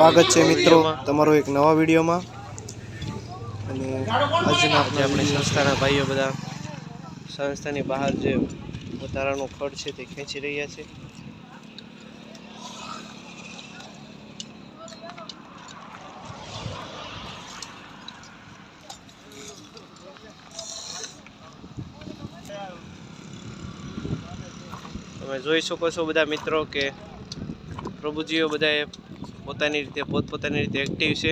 સ્વાગત છે મિત્રો તમારો એક નવા વિડીયોમાં। અને આજના આપણે સંસ્થાના ભાઈઓ બધા સંસ્થાની બહાર જે વધારાનું ખડ છે તે ખેંચી રહ્યા છે। તમે જોઈ શકો છો બધા મિત્રો કે પ્રભુજીઓ બધાએ પોતાની રીતે પોતપોતાની રીતે એક્ટિવ છે।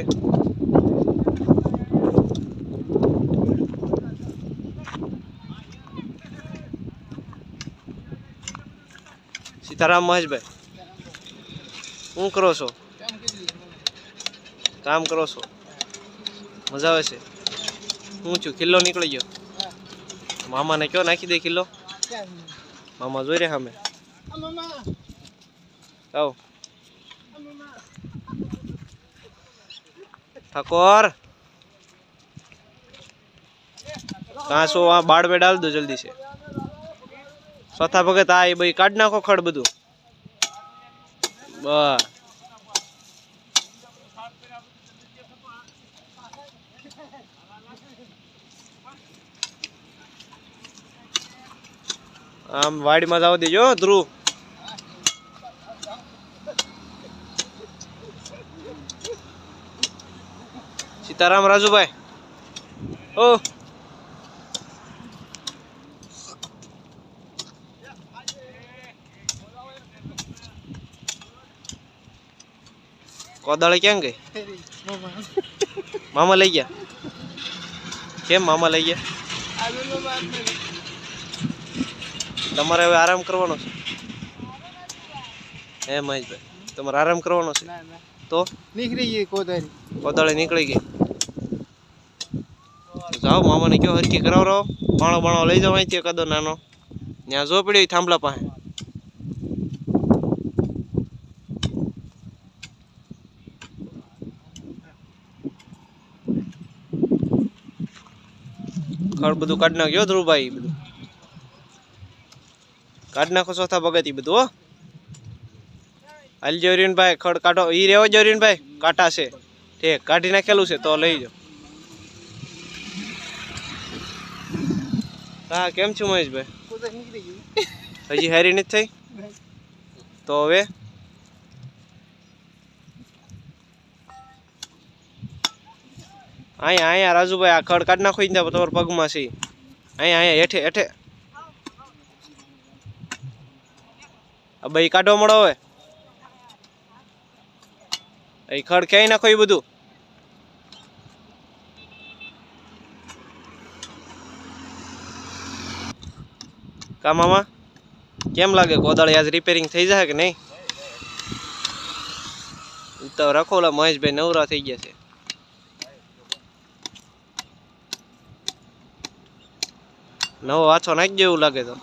सीताराम महेश भाई हूँ करो छो काम करो छो मजा आवे छे हूँ छू किलो निकली गयो मामा ने क्यों नाखी दे किलो मामा जोई रहा हमें आओ ठाकुर कहाँ सो वहाँ बाड़ में डाल दो जल्दी से चौथा भगत आ भाई काट नाखो खड़ बधु बस आम वाड़ी में जाओ दीजो ध्रुव सीताराम राजू भाई ओ कोदाड़ी क्या गई मामा लई गया केम मामा लई गया तमारे हवे आराम करवानो छे हे महेश भाई तमारे आराम करवानो छे तो નીકળી ગઈ कोदाड़ी निकली गई जाओ मामा ने क्यों हरकी कराव रहो बाणो बाणो लई जाओ अहींथी कदो नानो न्या जो पड़ी थांभला पासे खड़ बधु काढ नाख्यो ध्रुव भाई बधु काढ नाखो चौथा भगत बधु हो हाल जरीन भाई खड़ काढो ई रेवो जरीन भाई काटा से ठीक काढी नाखेलू छे तो लई जाओ हाँ केम छू महेश भाई हजी हेरी नहीं थई तो हवे आया आया राजू भाई आ खड़ काढ नाखो तमार पग में सी आया आया हेठे हेठे अब ई काढो मळो हवे ई खड़ क्यांय नाखो ई बधु का मामा केम लागे कोदाળી आज रिपेरिंग थई जाए कि नहीं तो रखोला महेश भाई नवरा थई गया छे नवो हाथो नाखी जेवुं लागे तो